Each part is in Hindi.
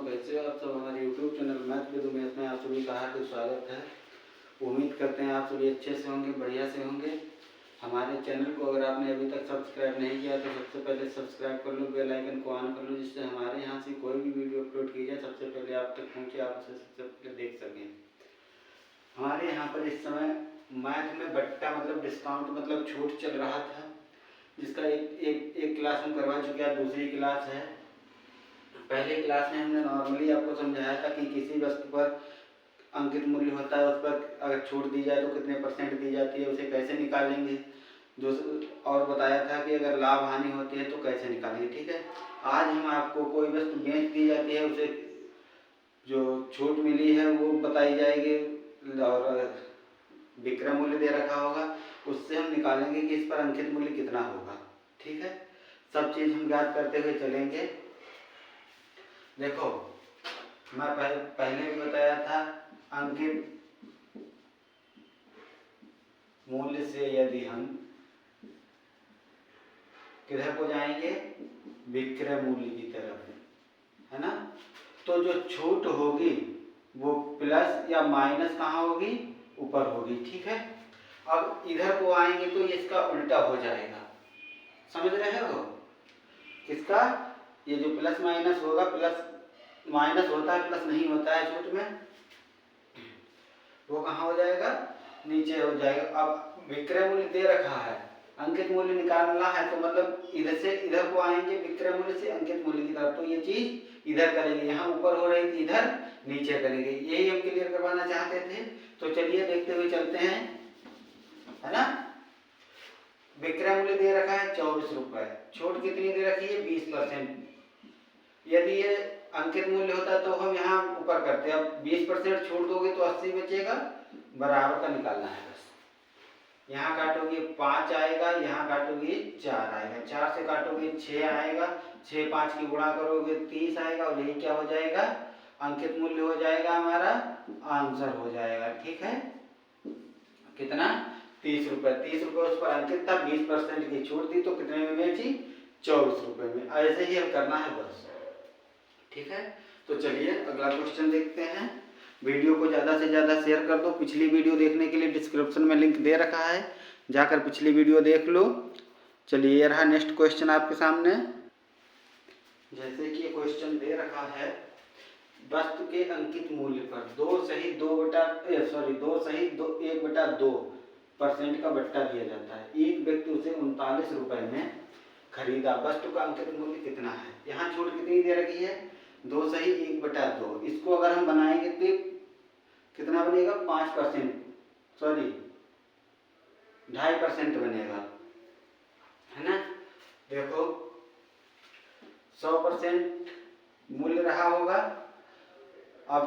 कैसे हो आप सब। हमारे YouTube channel math with Umesh में आप सभी का हार्दिक स्वागत है। उम्मीद करते हैं आप सभी अच्छे से होंगे, बढ़िया से होंगे। हमारे चैनल को अगर आपने अभी तक सब्सक्राइब नहीं किया तो सबसे पहले सब्सक्राइब कर लो, बेल आइकन को ऑन कर लो, जिससे हमारे यहाँ से कोई भी वीडियो अपलोड की जाए सबसे पहले आप तक पहुँचे, आप उसे सबसे पहले देख सकें। हमारे यहाँ पर इस समय मैथ में बट्टा मतलब डिस्काउंट मतलब छूट चल रहा था, जिसका एक क्लास हम करवा चुके हैं, दूसरी क्लास है। पहले क्लास में हमने नॉर्मली आपको समझाया था कि किसी वस्तु पर अंकित मूल्य होता है, उस पर अगर छूट दी जाए तो कितने % दी जाती है, उसे कैसे निकालेंगे। और बताया था कि अगर लाभ हानि होती है तो कैसे निकालेंगे। ठीक है, आज हम आपको कोई वस्तु बेच दी जाती है, उसे जो छूट मिली है वो बताई जाएगी और विक्रय मूल्य दे रखा होगा, उससे हम निकालेंगे कि इस पर अंकित मूल्य कितना होगा। ठीक है, सब चीज़ हम याद करते हुए चलेंगे। देखो, मैं पहले भी बताया था, अंकित मूल्य से यदि हम किधर को जाएंगे, विक्रय मूल्य की तरफ, है ना। तो जो छूट होगी वो प्लस या माइनस कहाँ होगी, ऊपर होगी। ठीक है, अब इधर को आएंगे तो इसका उल्टा हो जाएगा, समझ रहे हो। किसका, ये जो प्लस माइनस होगा, प्लस माइनस होता है प्लस नहीं होता है छूट में, वो कहाँ हो जाएगा, नीचे हो जाएगा। अब विक्रय मूल्य दे रखा है, अंकित मूल्य निकालना है, तो मतलब इधर से इधर को आएंगे, विक्रय मूल्य से अंकित मूल्य की तरफ, तो ये चीज इधर करेंगे, यहाँ ऊपर हो रही थी इधर नीचे करेंगे, यही हम क्लियर करवाना चाहते थे। तो चलिए देखते हुए चलते हैं, है ना। विक्रय मूल्य दे रखा है 24 रुपए, छूट कितनी दे रखी है, 20%। यदि ये अंकित मूल्य होता तो हम यहाँ ऊपर करते, अब 20% छोड़ दोगे तो 80 बचेगा, बराबर का निकालना है बस। यहाँ काटोगे 5 आएगा, यहाँ काटोगे 4 आएगा, 4 से काटोगे 6 आएगा, 6 5 की गुणा करोगे 30 आएगा, और यही क्या हो जाएगा, अंकित मूल्य हो जाएगा, हमारा आंसर हो जाएगा। ठीक है, कितना, 30 रुपए। 30 रुपए उस पर अंकित था, 20% की छूट दी तो कितने में बेची, 24 रुपए में। ऐसे ही हम करना है बस। ठीक है, तो चलिए अगला क्वेश्चन देखते हैं। वीडियो को ज़्यादा से ज़्यादा शेयर कर दो। पिछली वीडियो देखने के लिए डिस्क्रिप्शन में लिंक दे रखा है, जाकर पिछली वीडियो देख लो। चलिए ये रहा नेक्स्ट क्वेश्चन आपके सामने। जैसे कि क्वेश्चन दे रखा है, वस्तु के अंकित मूल्य पर 2 सहित 1/2% का बट्टा दिया जाता है। एक व्यक्ति उसे 39 रुपए में खरीदा, वस्तु का अंकित मूल्य कितना है। यहाँ छूट कितनी दे रखी है, 2 सही 1/2। इसको अगर हम बनाएंगे तो कितना बनेगा, 5%, सॉरी 2.5% बनेगा, है ना। देखो 100% मूल्य रहा होगा। अब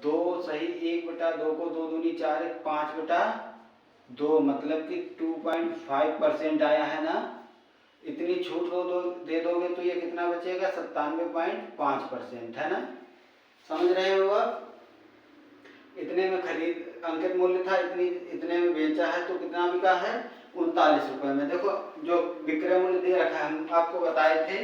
2 सही 1/2 को 2 दूनी 4, 5/2 मतलब कि 2.5% आया है ना। इतनी छूट दे दोगे तो ये कितना बचेगा, 97.5%, है ना। समझ रहे हो आप। इतने में खरीद अंकित मूल्य था, इतने में बेचा है, तो कितना बिका है, 39 रुपए में। देखो जो विक्रय मूल्य दे रखा है, हम आपको बताए थे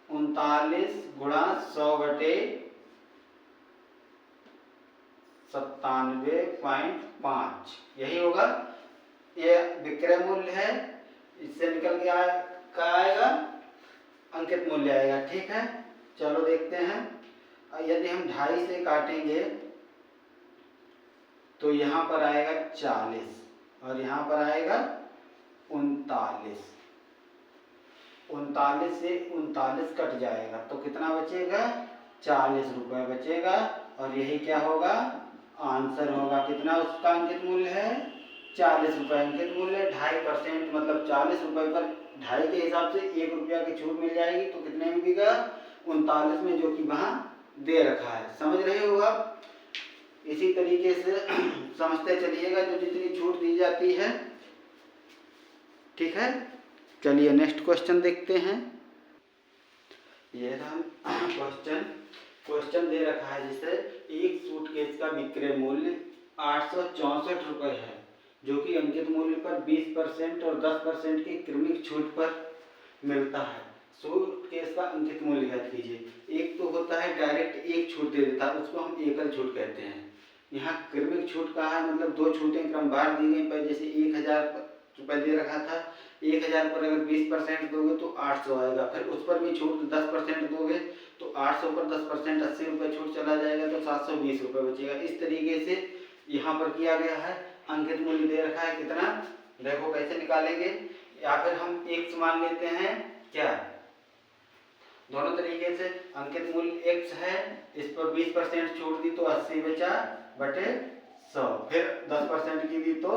39 गुणा 100/97.5, यही होगा, ये विक्रय मूल्य है। इससे निकल के आएगा अंकित मूल्य आएगा। ठीक है, चलो देखते हैं। यदि हम 2.5 से काटेंगे तो यहाँ पर आएगा 40 और यहाँ पर आएगा 39। 39 से 39 कट जाएगा तो कितना बचेगा, 40 रुपए बचेगा, और यही क्या होगा, आंसर होगा। कितना उसका अंकित मूल्य है, 40 रुपए अंकित मूल्य। 2.5% मतलब 40 रुपए पर 2.5 के हिसाब से 1 रुपया की छूट मिल जाएगी, तो कितने में बिका, 39 में, जो कि वहां दे रखा है। समझ रहे हो आप। इसी तरीके से समझते चलिएगा जो जितनी छूट दी जाती है। ठीक है, चलिए नेक्स्ट क्वेश्चन देखते हैं। ये रहा क्वेश्चन दे रखा है, जिससे एक सूटकेस का विक्रय मूल्य 864 रुपए है, जो कि अंकित मूल्य पर 20% और 10% की क्रमिक छूट पर मिलता है। सूटकेस का अंकित मूल्य ज्ञात कीजिए। एक तो होता है डायरेक्ट एक छूट दे देता है, उसको हम एकल छूट कहते हैं। यहाँ क्रमिक छूट कहा है, मतलब दो छूटें क्रमवार दी गई पर जैसे 1000 रुपये दे रखा था, 1000 पर अगर 20% दोगे तो 800 आएगा, फिर उस पर भी छूट 10% दोगे तो 800 पर 10% 80 रुपये छूट चला जाएगा तो 720 रुपये बचेगा। इस तरीके से यहाँ पर किया गया है। अंकित मूल्य दे रखा है कितना, देखो कैसे निकालेंगे, या फिर हम x मान लेते हैं क्या, दोनों तरीके से। अंकित मूल्य x है, इस पर 20% छूट दी तो 80 बचा बटे 100, फिर 10% की दी तो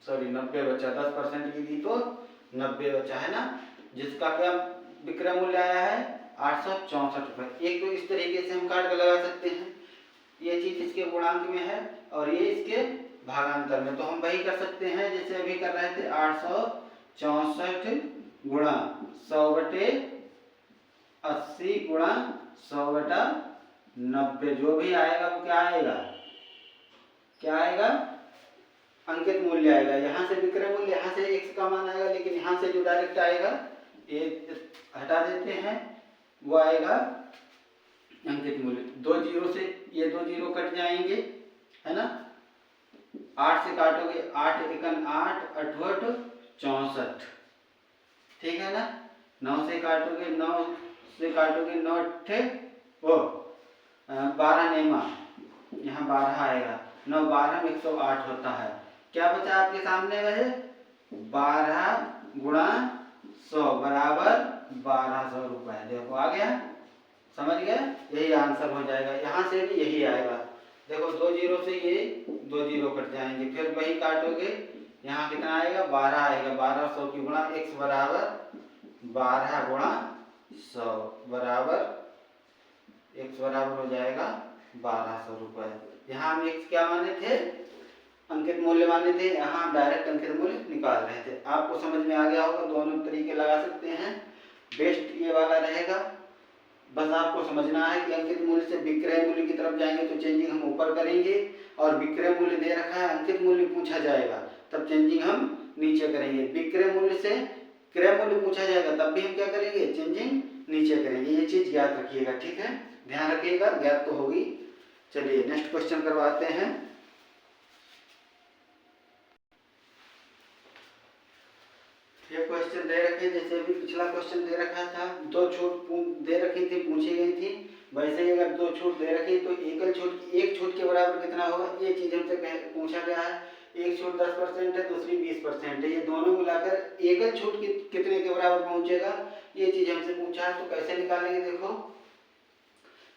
90 बचा, 10% की दी तो 90 बचा, है ना, जिसका क्या विक्रय मूल्य आया है 864 रुपये। एक तो इस तरीके से हम काट कर लगा सकते हैं, ये चीज इसके गुणांक में है और ये इसके भागांतर में, तो हम वही कर सकते हैं जैसे अभी कर रहे थे, 864 गुणा 100 बटे 80 गुणा 100 बटा 90, जो भी आएगा वो क्या आएगा, क्या आएगा, अंकित मूल्य आएगा। यहाँ से विक्रय मूल्य, यहाँ से x का मान आएगा, लेकिन यहाँ से जो डायरेक्ट आएगा ये हटा देते हैं, वो आएगा अंकित मूल्य। 2 जीरो से ये 2 जीरो कट जाएंगे, है ना, 8 से काटोगे 8 एकन 8 अठवट 64, ठीक है ना, 9 से काटोगे 9 अट्ठे वो 12 नेमा, यहाँ 12 आएगा, 9 12 में 108 होता है। क्या बचा आपके सामने वह 12 गुणा 100 बराबर 1200 रुपये, देखो आ गया, समझ गए, यही आंसर हो जाएगा। यहाँ से भी यही आएगा, देखो 2 जीरो से ये 2 जीरो कट जाएंगे, फिर वही काटोगे, यहाँ कितना आएगा 12 आएगा, 1200 की गुणा x बराबर 12 गुणा 100 बराबर x बराबर हो जाएगा 1200 रुपये। यहाँ हम x क्या माने थे, अंकित मूल्य माने थे, यहाँ डायरेक्ट अंकित मूल्य निकाल रहे थे। आपको समझ में आ गया होगा, दोनों तरीके लगा सकते हैं, बेस्ट ये वाला रहेगा। बस आपको समझना है कि अंकित मूल्य से विक्रय मूल्य की तरफ जाएंगे तो चेंजिंग हम ऊपर करेंगे, और विक्रय मूल्य दे रखा है अंकित मूल्य पूछा जाएगा तब चेंजिंग हम नीचे करेंगे। विक्रय मूल्य से क्रय मूल्य पूछा जाएगा तब भी हम क्या करेंगे, चेंजिंग नीचे करेंगे। ये चीज याद रखिएगा, ठीक है, ध्यान रखिएगा, ज्ञात तो होगी। चलिए नेक्स्ट क्वेश्चन करवाते हैं। ये क्वेश्चन दे रखे, जैसे भी पिछला क्वेश्चन दे रखा था, 2 छूट दे रखी थी, पूछी गई थी, वैसे ही अगर 2 छूट दे रखी तो एकल छूट, एक छूट के बराबर कितना होगा, ये चीज हमसे पूछा गया है। एक छूट 10% है, दूसरी 20% है, ये दोनों मिलाकर एकल छूट कितने के बराबर पहुंचेगा, ये चीज हमसे पूछा है। तो कैसे निकालेंगे, देखो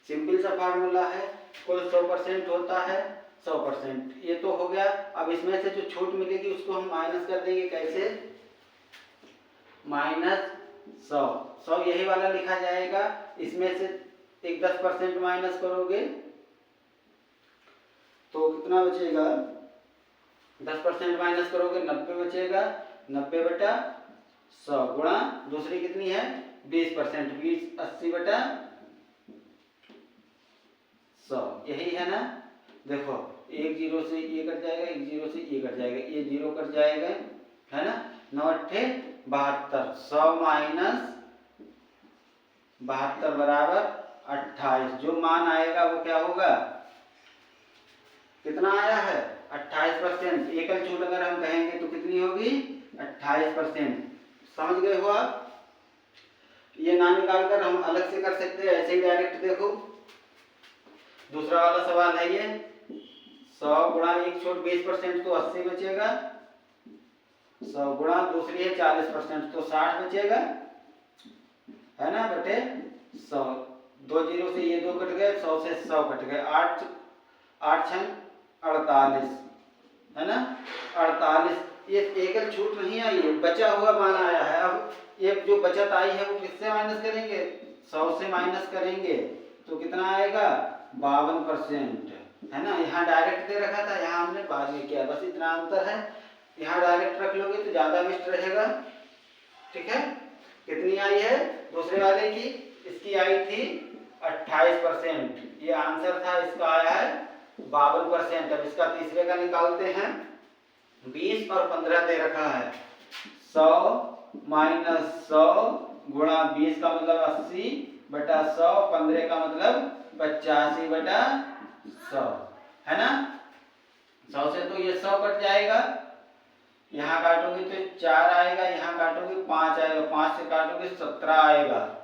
सिंपल सा फार्मूला है, कुल 100% होता है 100%, ये तो हो गया। अब इसमें से जो छूट मिलेगी उसको हम माइनस कर देंगे, कैसे, -100 यही वाला लिखा जाएगा, इसमें से एक 10% माइनस करोगे तो कितना बचेगा, 10% माइनस करोगे 90 बचेगा, 90 बटा 100 गुणा दूसरी कितनी है 20%, 80 बटा 100, यही है ना। देखो एक जीरो से ये कट जाएगा, एक जीरो से ये कट जाएगा, ये जीरो कट जाएगा, है ना, 9 अट्ठे 72, 100 माइनस 72 बराबर 28, जो मान आएगा वो क्या होगा, कितना आया है 28%। एकल छूट अगर हम कहेंगे तो कितनी होगी 28%, समझ गए हो आप। ये ना निकाल कर हम अलग से कर सकते हैं, ऐसे ही डायरेक्ट देखो। दूसरा वाला सवाल है ये, 100 गुणा एक छूट 20% तो 80 बचेगा, 100 गुणा दूसरी है 40% तो 60 बचेगा, है ना, बटे 100, 2 जीरो से ये 2 कट गए, 100 से 100 कट गए, 8 6 48, है ना, 48। ये एकल छूट नहीं आई है, बचा हुआ मान आया है। अब ये जो बचत आई है वो किससे माइनस करेंगे, 100 से माइनस करेंगे तो कितना आएगा 52%, है ना। यहाँ डायरेक्ट दे रखा था, यहाँ हमने बाद में किया, बस इतना अंतर है। यहाँ डायरेक्ट रख लोगे तो ज्यादा बेस्ट रहेगा, ठीक है। कितनी आई है दूसरे वाले की, इसकी आई थी 28%, ये आंसर था, इसका आया है 52%। अब इसका तीसरे का निकालते हैं, 20 और 15 दे रखा है, 100 माइनस 100 गुणा 20 का मतलब 80 बटा 100, 15 का मतलब 85 बटा 100, है ना। 100 से तो ये 100 कट जाएगा, यहाँ काटोगे तो 4 आएगा, यहाँ काटोगे 5 आएगा, 5 से काटोगे 17 आएगा,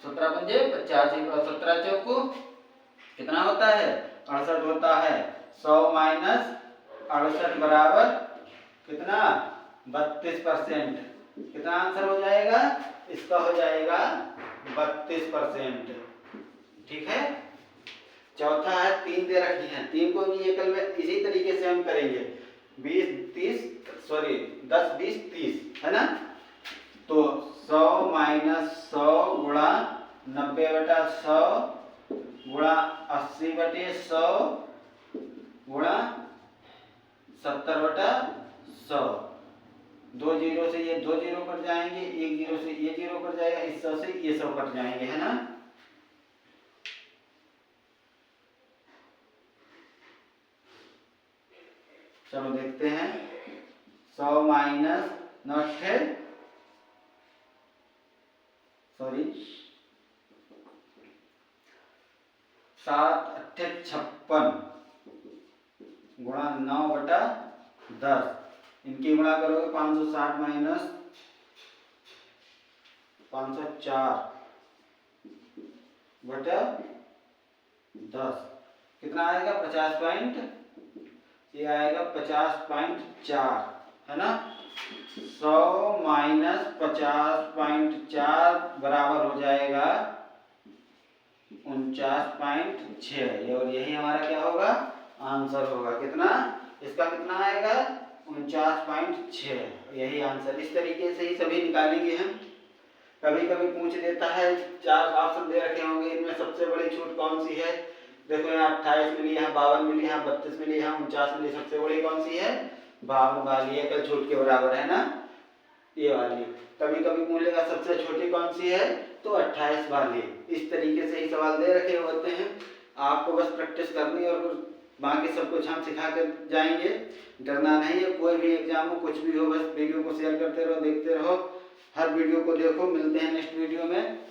17 पंजे 85 और 17 चौको कितना होता है 68 होता है। 100 माइनस 68 बराबर कितना 32%। कितना आंसर हो जाएगा इसका, हो जाएगा 32%। ठीक है। चौथा है 3 दे रखी है, 3 को भी एकल में इसी तरीके से हम करेंगे 10 20 30, है ना। तो 100 माइनस 100 गुणा 90 बटा 100 गुणा 80 बटे 100 गुणा 70 बटा 100। 2 जीरो से ये 2 जीरो कट जाएंगे, 1 जीरो से ये जीरो कट जाएगा, इस 100 से ये 100 कट जाएंगे, है ना। चलो देखते हैं 100 माइनस 7 8 56 गुणा 9 बटा 10, इनकी गुणा करोगे 560 माइनस 504 बटा 10 कितना आएगा 50 ये आएगा 50.4, है ना। 100 माइनस 50.4 बराबर हो जाएगा 49.6, और यही हमारा क्या होगा आंसर होगा। कितना इसका कितना आएगा 49.6, यही आंसर। इस तरीके से ही सभी निकालेंगे हम। कभी कभी पूछ देता है 4 ऑप्शन दे रखे होंगे, इनमें सबसे बड़ी छूट कौन सी है। देखो यहाँ 28 मिली, यहाँ 52 मिली, यहाँ 32 मिली, यहाँ 49 मिली, सबसे बड़ी कौन सी है 52 वाली, एकल छूट के बराबर, है ना, ये वाली। कभी कभी पूछेगा सबसे छोटी कौन सी है तो 28 वाली। इस तरीके से ही सवाल दे रखे होते हैं, आपको बस प्रैक्टिस करनी और बाकी सब कुछ हम सिखा कर जाएंगे। डरना नहीं है, कोई भी एग्जाम हो कुछ भी हो, बस वीडियो को शेयर करते रहो, देखते रहो, हर वीडियो को देखो। मिलते हैं नेक्स्ट वीडियो में।